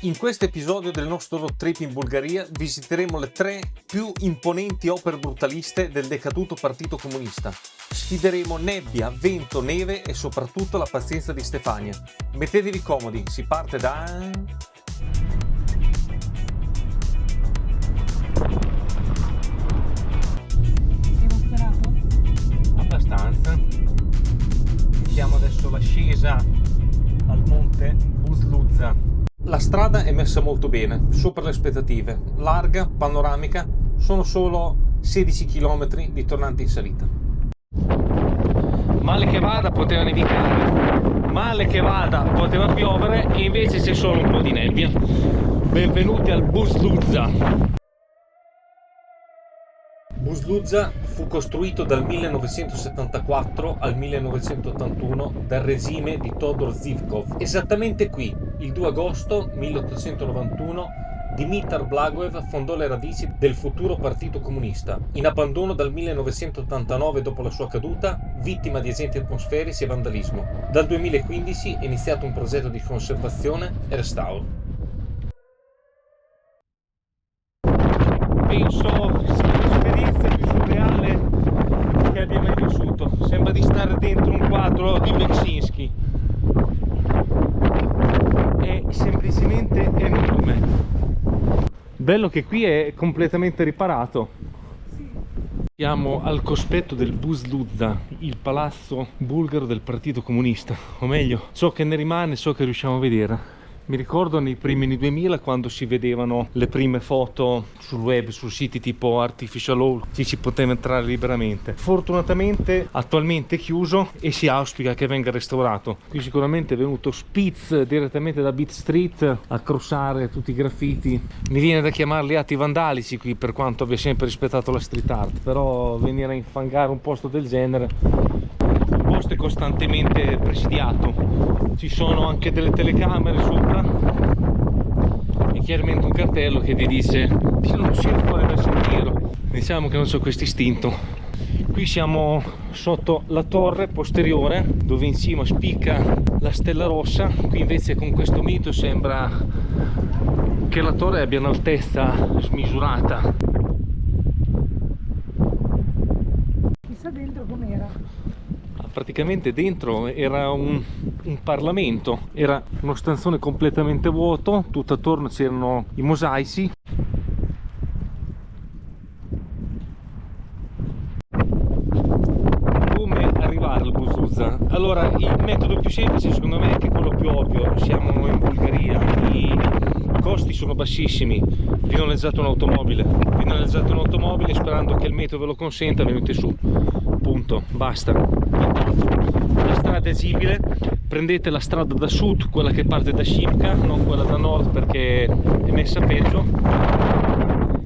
In questo episodio del nostro road trip in Bulgaria visiteremo le 3 più imponenti opere brutaliste del decaduto Partito Comunista. Sfideremo nebbia, vento, neve e soprattutto la pazienza di Stefania. Mettetevi comodi, si parte da... Sei emozionato? Abbastanza. Iniziamo adesso l'ascesa al monte Buzluzza. La strada è messa molto bene, sopra le aspettative, larga, panoramica, sono solo 16 km di tornante in salita. Male che vada poteva nevicare, male che vada poteva piovere e invece c'è solo un po' di nebbia. Benvenuti al Buzluzza. Buzluzza fu costruito dal 1974 al 1981 dal regime di Todor Zhivkov. Esattamente qui, il 2 agosto 1891, Dimitar Blagoev fondò le radici del futuro Partito Comunista, in abbandono dal 1989 dopo la sua caduta, vittima di agenti atmosferici e vandalismo. Dal 2015 è iniziato un progetto di conservazione e restauro. Penso sia l'esperienza più surreale che abbia mai vissuto. Sembra di stare dentro un quadro di Beksinski. È semplicemente enorme. Bello che qui è completamente riparato. Siamo al cospetto del Buzluzza, il palazzo bulgaro del Partito Comunista, o meglio, ciò che ne rimane, ciò che riusciamo a vedere. Mi ricordo nei primi anni 2000 quando si vedevano le prime foto sul web, su siti tipo Artificial Law, ci si poteva entrare liberamente. Fortunatamente attualmente è chiuso e si auspica che venga restaurato. Qui sicuramente è venuto Spitz direttamente da Beat Street a crossare tutti i graffiti. Mi viene da chiamarli atti vandalici qui, per quanto abbia sempre rispettato la street art, però venire a infangare un posto del genere. Il posto è costantemente presidiato. Ci sono anche delle telecamere sopra e chiaramente un cartello che ti dice di non uscire fuori dal sentiero. Diciamo che non c'ho questo istinto. Qui siamo sotto la torre posteriore dove in cima spicca la stella rossa. Qui invece con questo mito sembra che la torre abbia un'altezza smisurata. Chissà dentro com'era. Praticamente dentro era un Parlamento, era uno stanzone completamente vuoto, tutto attorno c'erano i mosaici. Come arrivare al Buzluzza? Allora, il metodo più semplice secondo me è che quello più ovvio. Siamo in Bulgaria, i costi sono bassissimi. Vi noleggiate un'automobile sperando che il meteo ve lo consenta, venite su. Punto, basta. La strada è agibile, prendete la strada da sud, quella che parte da Shipka, non quella da nord perché è messa peggio,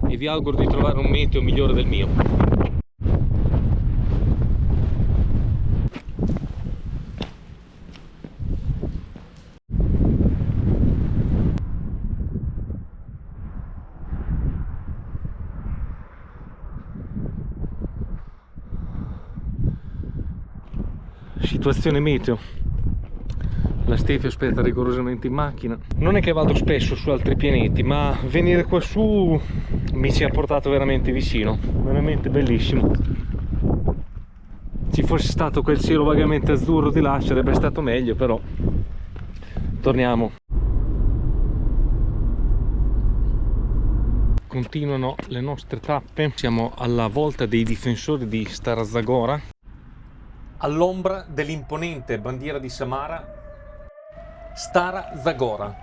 e vi auguro di trovare un meteo migliore del mio. Situazione meteo. La Stefi aspetta rigorosamente in macchina. Non è che vado spesso su altri pianeti, ma venire qua su mi ci ha portato veramente vicino, veramente bellissimo. Ci fosse stato quel cielo vagamente azzurro di là sarebbe stato meglio, però torniamo. Continuano le nostre tappe, siamo alla volta dei difensori di Stara Zagora. All'ombra dell'imponente bandiera di Samara, Stara Zagora.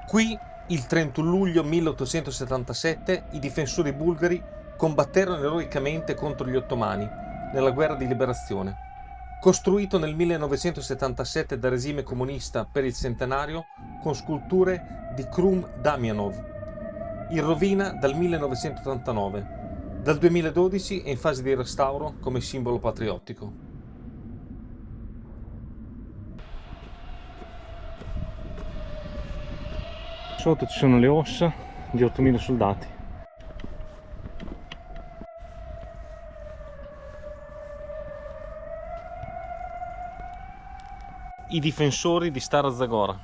Qui, il 31 luglio 1877, i difensori bulgari combatterono eroicamente contro gli ottomani nella guerra di liberazione. Costruito nel 1977 dal regime comunista per il centenario con sculture di Krum Damianov, in rovina dal 1989. Dal 2012 è in fase di restauro come simbolo patriottico. Sotto ci sono le ossa di 8.000 soldati. I difensori di Stara Zagora.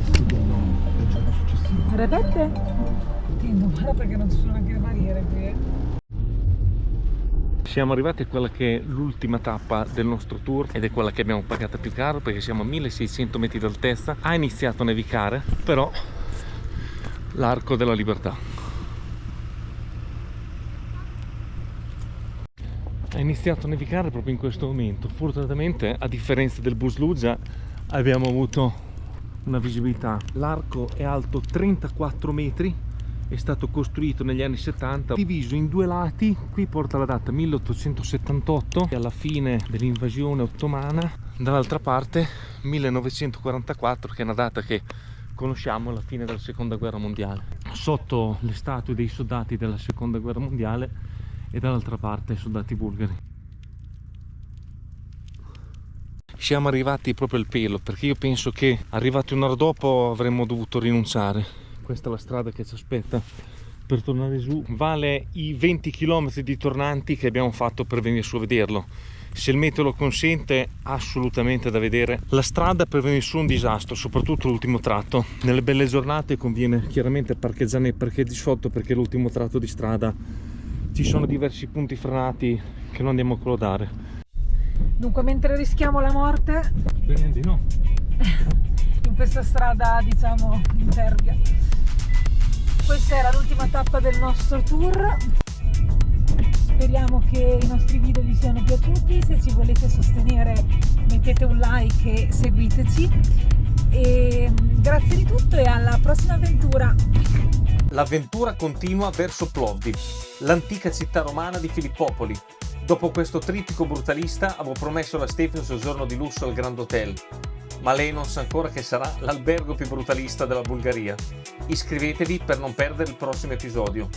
Studiano il giorno Repete? Attendo, guarda perché non ci sono anche le barriere qui. Siamo arrivati a quella che è l'ultima tappa del nostro tour ed è quella che abbiamo pagata più caro perché siamo a 1600 metri d'altezza. Ha iniziato a nevicare, però l'Arco della Libertà. È iniziato a nevicare proprio in questo momento. Fortunatamente, a differenza del Bus Luza, abbiamo avuto una visibilità. L'arco è alto 34 metri, è stato costruito negli anni 70, diviso in due lati. Qui porta la data 1878, alla fine dell'invasione ottomana, dall'altra parte 1944, che è una data che conosciamo, alla fine della seconda guerra mondiale. Sotto le statue dei soldati della seconda guerra mondiale e dall'altra parte soldati bulgari. Siamo arrivati proprio al pelo, perché io penso che arrivati un'ora dopo avremmo dovuto rinunciare. Questa è la strada che ci aspetta per tornare su. Vale i 20 km di tornanti che abbiamo fatto per venire su a vederlo. Se il meteo lo consente, assolutamente da vedere. La strada per venire su è un disastro, soprattutto l'ultimo tratto. Nelle belle giornate conviene chiaramente parcheggiare nei parcheggi sotto, perché l'ultimo tratto di strada ci sono diversi punti frenati che non andiamo a collodare. Dunque, mentre rischiamo la morte Speriamo di no. in questa strada, diciamo, impervia, questa era l'ultima tappa del nostro tour. Speriamo che i nostri video vi siano piaciuti. Se ci volete sostenere, mettete un like e seguiteci. E grazie di tutto e alla prossima avventura. L'avventura continua verso Plovdiv, l'antica città romana di Filippopoli. Dopo questo trittico brutalista avevo promesso alla Stefi un soggiorno di lusso al Grand Hotel, ma lei non sa ancora che sarà l'albergo più brutalista della Bulgaria. Iscrivetevi per non perdere il prossimo episodio.